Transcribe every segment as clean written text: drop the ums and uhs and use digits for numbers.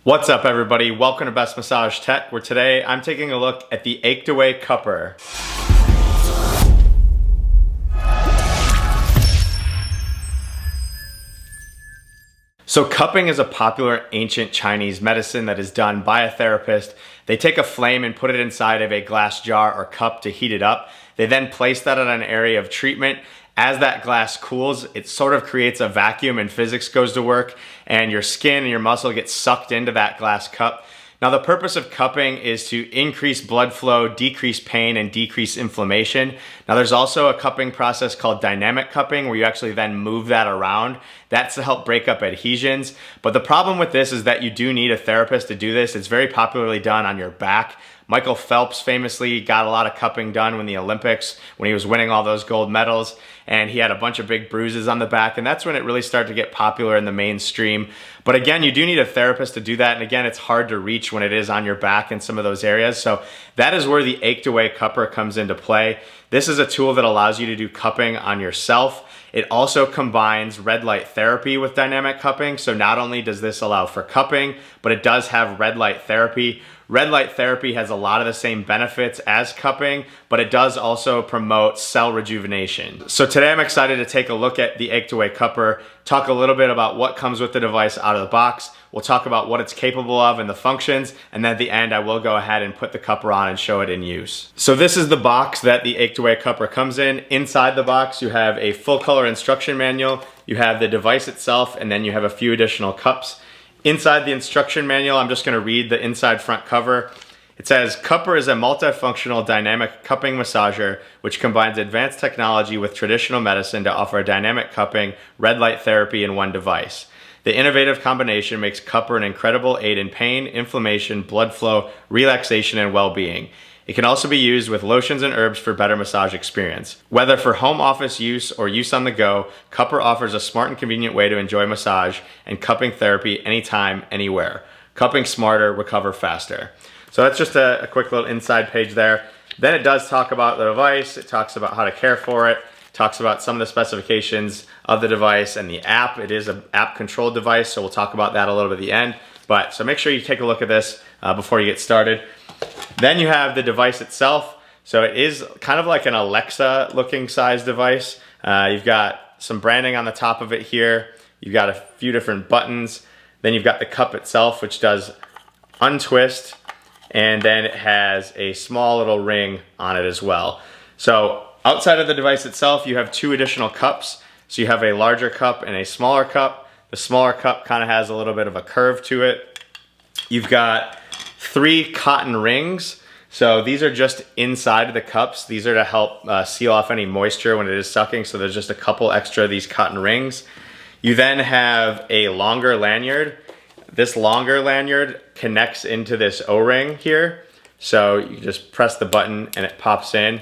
What's up, everybody? Welcome to Best Massage Tech, where today I'm taking a look at the Achedaway Cupper. So cupping is a popular ancient Chinese medicine that is done by a therapist. They take a flame and put it inside of a glass jar or cup to heat it up. They then place that on an area of treatment. As that glass cools, it sort of creates a vacuum and physics goes to work, and your skin and your muscle gets sucked into that glass cup. Now, the purpose of cupping is to increase blood flow, decrease pain, and decrease inflammation. Now, there's also a cupping process called dynamic cupping where you actually then move that around. That's to help break up adhesions. But the problem with this is that you do need a therapist to do this. It's very popularly done on your back. Michael Phelps famously got a lot of cupping done in the Olympics when he was winning all those gold medals, and he had a bunch of big bruises on the back, and that's when it really started to get popular in the mainstream. But again, you do need a therapist to do that, and again, it's hard to reach when it is on your back in some of those areas. So that is where the Achedaway Cupper comes into play. This is a tool that allows you to do cupping on yourself. It also combines red light therapy with dynamic cupping. So not only does this allow for cupping, but it does have red light therapy. Red light therapy has a lot of the same benefits as cupping, but it does also promote cell rejuvenation. So today I'm excited to take a look at the Achedaway Cupper, talk a little bit about what comes with the device out of the box. We'll talk about what it's capable of and the functions, and then at the end I will go ahead and put the Cupper on and show it in use. So this is the box that the Achedaway Cupper comes in. Inside the box you have a full color instruction manual, you have the device itself, and then you have a few additional cups. Inside the instruction manual, I'm just going to read the inside front cover. It says, Cupper is a multifunctional dynamic cupping massager which combines advanced technology with traditional medicine to offer dynamic cupping, red light therapy in one device. The innovative combination makes Cupper an incredible aid in pain, inflammation, blood flow, relaxation, and well-being. It can also be used with lotions and herbs for better massage experience. Whether for home office use or use on the go, Cupper offers a smart and convenient way to enjoy massage and cupping therapy anytime, anywhere. Cupping smarter, recover faster. So that's just a quick little inside page there. Then it does talk about the device. It talks about how to care for it. Talks about some of the specifications of the device and the app. It is an app controlled device, so we'll talk about that a little bit at the end. So make sure you take a look at this before you get started. Then you have the device itself. So it is kind of like an Alexa looking size device. You've got some branding on the top of it here. You've got a few different buttons. Then you've got the cup itself, which does untwist, and then it has a small little ring on it as well. So outside of the device itself, you have two additional cups. So you have a larger cup and a smaller cup. The smaller cup kind of has a little bit of a curve to it. You've got 3 cotton rings. So these are just inside of the cups. These are to help seal off any moisture when it is sucking. So there's just a couple extra of these cotton rings. You then have a longer lanyard. This longer lanyard connects into this O-ring here. So you just press the button and it pops in.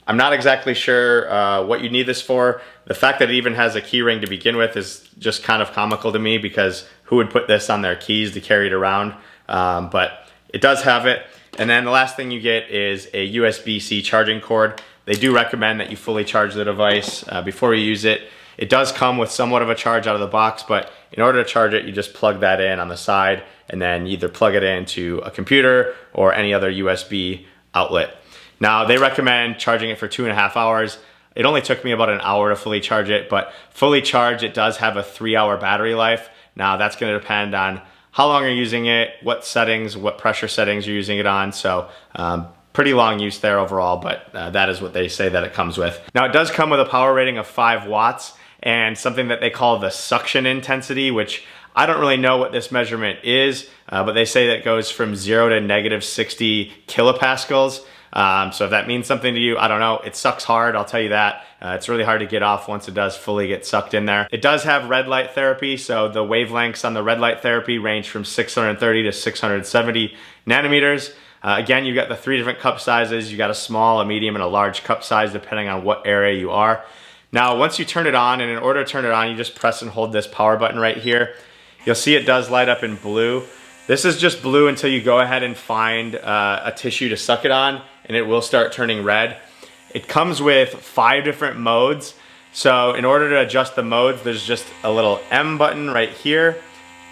I'm not exactly sure what you need this for. The fact that it even has a key ring to begin with is just kind of comical to me, because who would put this on their keys to carry it around? But it does have it. And then the last thing you get is a USB-C charging cord. They do recommend that you fully charge the device before you use it. It does come with somewhat of a charge out of the box, but in order to charge it, you just plug that in on the side and then either plug it into a computer or any other USB outlet. Now, they recommend charging it for 2.5 hours. It only took me about an hour to fully charge it, but fully charged, it does have a 3-hour battery life. Now, that's going to depend on how long you're using it, what settings, what pressure settings you're using it on. So pretty long use there overall, but that is what they say that it comes with. Now, it does come with a power rating of 5 watts and something that they call the suction intensity, which I don't really know what this measurement is, but they say that it goes from 0 to -60 kilopascals. So if that means something to you, I don't know. It sucks hard, I'll tell you that. It's really hard to get off once it does fully get sucked in there. It does have red light therapy, so the wavelengths on the red light therapy range from 630 to 670 nanometers. Again, you've got the 3 different cup sizes. You've got a small, a medium, and a large cup size depending on what area you are. Now, once you turn it on, and in order to turn it on, you just press and hold this power button right here. You'll see it does light up in blue. This is just blue until you go ahead and find a tissue to suck it on, and it will start turning red. It comes with 5 different modes. So in order to adjust the modes, there's just a little M button right here.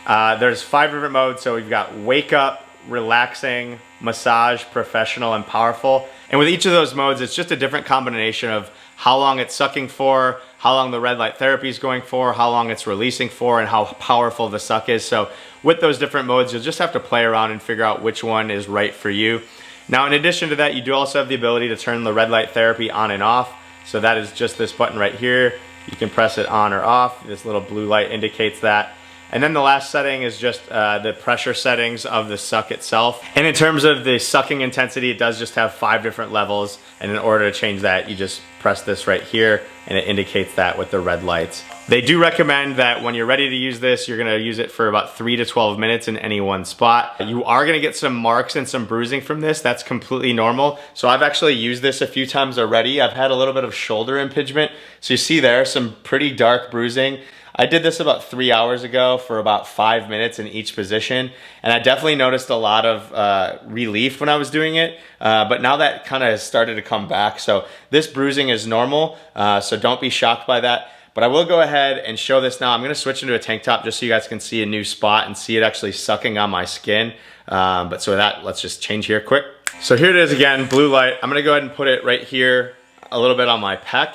There's 5 different modes. So we've got wake up, relaxing, massage, professional, and powerful. And with each of those modes, it's just a different combination of how long it's sucking for, how long the red light therapy is going for, how long it's releasing for, and how powerful the suck is. So with those different modes, you'll just have to play around and figure out which one is right for you. Now, in addition to that, you do also have the ability to turn the red light therapy on and off. So that is just this button right here. You can press it on or off. This little blue light indicates that. And then the last setting is just the pressure settings of the suck itself. And in terms of the sucking intensity, it does just have 5 different levels. And in order to change that, you just press this right here and it indicates that with the red lights. They do recommend that when you're ready to use this, you're gonna use it for about 3 to 12 minutes in any one spot. You are gonna get some marks and some bruising from this. That's completely normal. So I've actually used this a few times already. I've had a little bit of shoulder impingement. So you see there, some pretty dark bruising. I did this about 3 hours ago for about 5 minutes in each position, and I definitely noticed a lot of relief when I was doing it, but now that kind of has started to come back. So this bruising is normal, so don't be shocked by that. But I will go ahead and show this now. I'm gonna switch into a tank top just so you guys can see a new spot and see it actually sucking on my skin. But so with that, let's just change here quick. So here it is again, blue light. I'm gonna go ahead and put it right here, a little bit on my pec.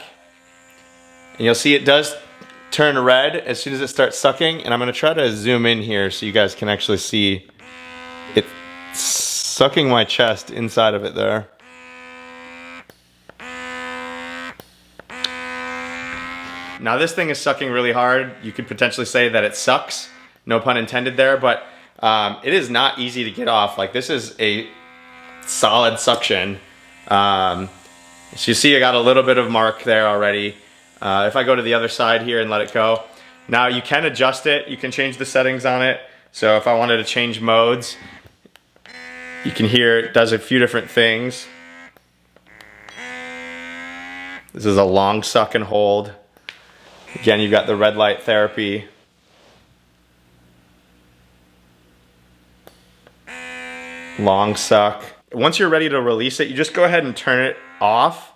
And you'll see it does turn red as soon as it starts sucking, and I'm gonna try to zoom in here so you guys can actually see it sucking my chest inside of it there. Now this thing is sucking really hard. You could potentially say that it sucks, no pun intended there, but it is not easy to get off. Like, this is a solid suction. So you see I got a little bit of mark there already. If I go to the other side here and let it go. Now you can adjust it, you can change the settings on it. So if I wanted to change modes, you can hear it does a few different things. This is a long suck and hold. Again, you've got the red light therapy. Long suck. Once you're ready to release it, you just go ahead and turn it off.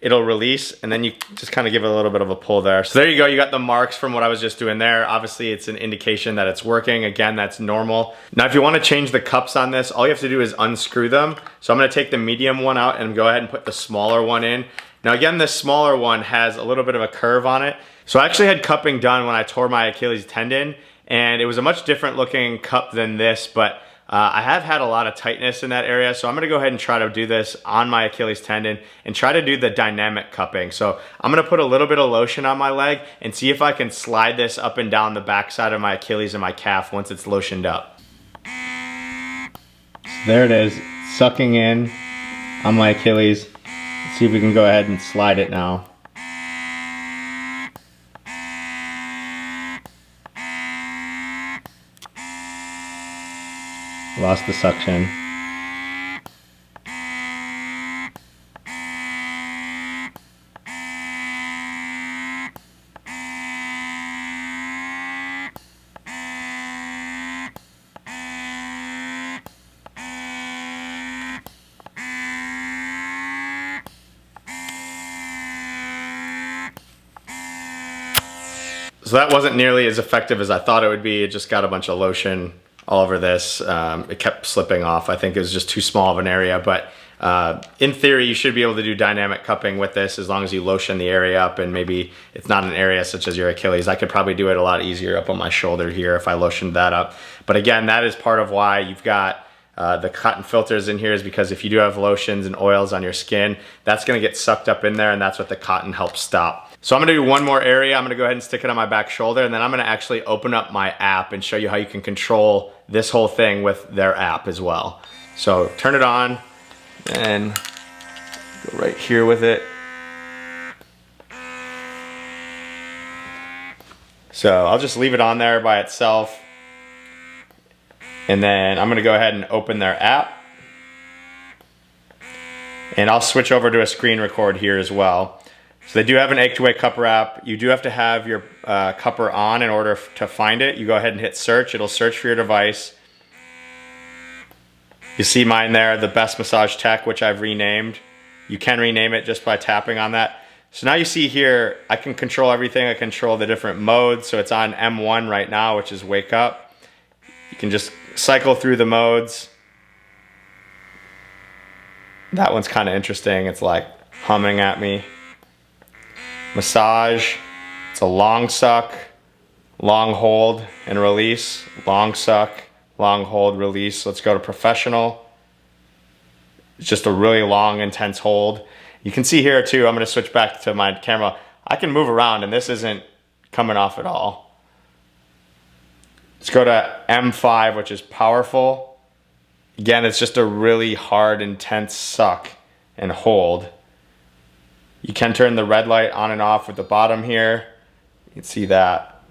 It'll release, and then you just kind of give it a little bit of a pull there. So there you go, you got the marks from what I was just doing there. Obviously, it's an indication that it's working. Again, that's normal. Now, if you want to change the cups on this, all you have to do is unscrew them. So I'm gonna take the medium one out and go ahead and put the smaller one in. Now again, this smaller one has a little bit of a curve on it. So I actually had cupping done when I tore my Achilles tendon, and it was a much different looking cup than this, but I have had a lot of tightness in that area, so I'm gonna go ahead and try to do this on my Achilles tendon and try to do the dynamic cupping. So I'm gonna put a little bit of lotion on my leg and see if I can slide this up and down the backside of my Achilles and my calf once it's lotioned up. So there it is, sucking in on my Achilles. Let's see if we can go ahead and slide it now. Lost the suction. So that wasn't nearly as effective as I thought it would be. It just got a bunch of lotion all over this. It kept slipping off. I think it was just too small of an area, but in theory, you should be able to do dynamic cupping with this as long as you lotion the area up, and maybe it's not an area such as your Achilles. I could probably do it a lot easier up on my shoulder here if I lotioned that up. But again, that is part of why you've got the cotton filters in here, is because if you do have lotions and oils on your skin, that's gonna get sucked up in there, and that's what the cotton helps stop. So I'm gonna do one more area. I'm gonna go ahead and stick it on my back shoulder, and then I'm gonna actually open up my app and show you how you can control this whole thing with their app as well. So turn it on and go right here with it. So I'll just leave it on there by itself. And then I'm gonna go ahead and open their app. And I'll switch over to a screen record here as well. So they do have an Achedaway Cupper app. You do have to have your cupper on in order to find it. You go ahead and hit search. It'll search for your device. You see mine there, the Best Massage Tech, which I've renamed. You can rename it just by tapping on that. So now you see here, I can control everything. I control the different modes. So it's on M1 right now, which is wake up. can just cycle through the modes. That one's kind of interesting. It's like humming at me. Massage. It's a long suck, long hold and release. Long suck, long hold, release. Let's go to professional. It's just a really long, intense hold. You can see here too, I'm gonna switch back to my camera. I can move around and this isn't coming off at all. Let's go to M5, which is powerful. Again, it's just a really hard, intense suck and hold. You can turn the red light on and off with the bottom here. You can see that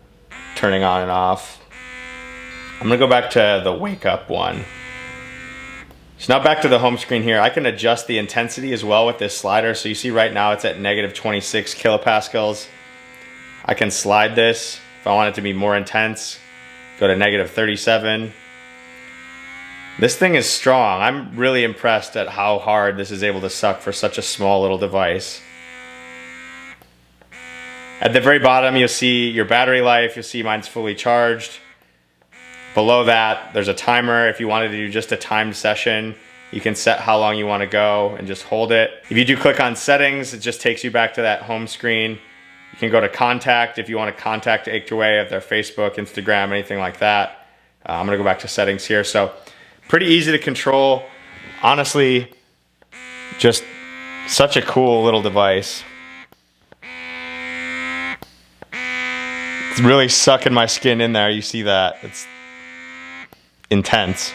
turning on and off. I'm gonna go back to the wake up one. So now back to the home screen here. I can adjust the intensity as well with this slider. So you see right now it's at negative 26 kilopascals. I can slide this if I want it to be more intense. Go to negative 37. This thing is strong. I'm really impressed at how hard this is able to suck for such a small little device. At the very bottom, you'll see your battery life. You'll see mine's fully charged. Below that, there's a timer. If you wanted to do just a timed session, you can set how long you want to go and just hold it. If you do click on settings, it just takes you back to that home screen. You can go to contact if you want to contact Achedaway of their Facebook, Instagram, anything like that. I'm gonna go back to settings here. So pretty easy to control. Honestly, just such a cool little device. It's really sucking my skin in there. You see that? It's intense.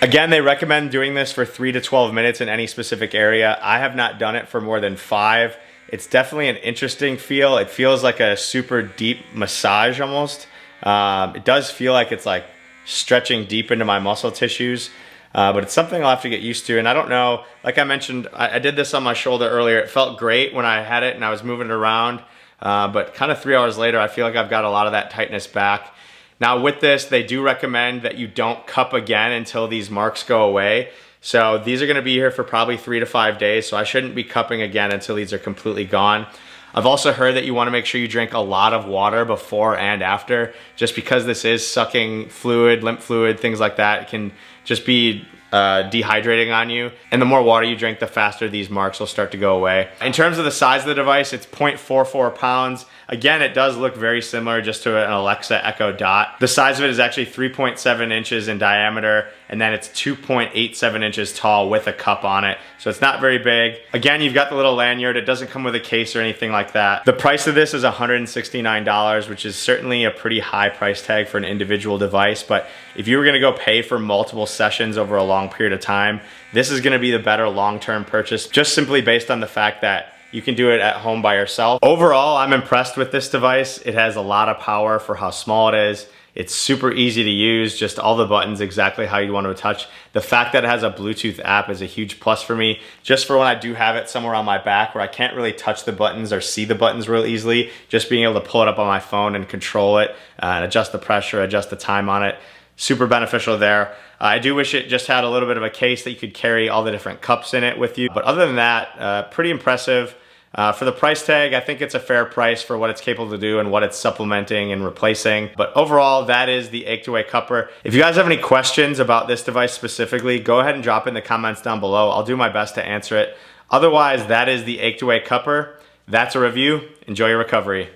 Again, they recommend doing this for 3 to 12 minutes in any specific area. I have not done it for more than 5. It's definitely an interesting feel. It feels like a super deep massage almost. It does feel like it's like stretching deep into my muscle tissues. But it's something I'll have to get used to. And I don't know, like I mentioned, I did this on my shoulder earlier. It felt great when I had it and I was moving it around. But kind of 3 hours later, I feel like I've got a lot of that tightness back. Now with this, they do recommend that you don't cup again until these marks go away. So these are gonna be here for probably 3 to 5 days. So I shouldn't be cupping again until these are completely gone. I've also heard that you wanna make sure you drink a lot of water before and after, just because this is sucking fluid, lymph fluid, things like that. It can just be dehydrating on you. And the more water you drink, the faster these marks will start to go away. In terms of the size of the device, it's 0.44 pounds. Again, it does look very similar just to an Alexa Echo Dot. The size of it is actually 3.7 inches in diameter, and then it's 2.87 inches tall with a cup on it. So it's not very big. Again, you've got the little lanyard. It doesn't come with a case or anything like that. The price of this is $169, which is certainly a pretty high price tag for an individual device. But if you were gonna go pay for multiple sessions over a long period of time, this is gonna be the better long-term purchase, just simply based on the fact that you can do it at home by yourself. Overall, I'm impressed with this device. It has a lot of power for how small it is. It's super easy to use, just all the buttons exactly how you want to touch. The fact that it has a Bluetooth app is a huge plus for me, just for when I do have it somewhere on my back where I can't really touch the buttons or see the buttons real easily. Just being able to pull it up on my phone and control it and adjust the pressure, adjust the time on it. Super beneficial there. I do wish it just had a little bit of a case that you could carry all the different cups in it with you. But other than that, pretty impressive. For the price tag, I think it's a fair price for what it's capable to do and what it's supplementing and replacing. But overall, that is the Achedaway Cupper. If you guys have any questions about this device specifically, go ahead and drop in the comments down below. I'll do my best to answer it. Otherwise, that is the Achedaway Cupper. That's a review. Enjoy your recovery.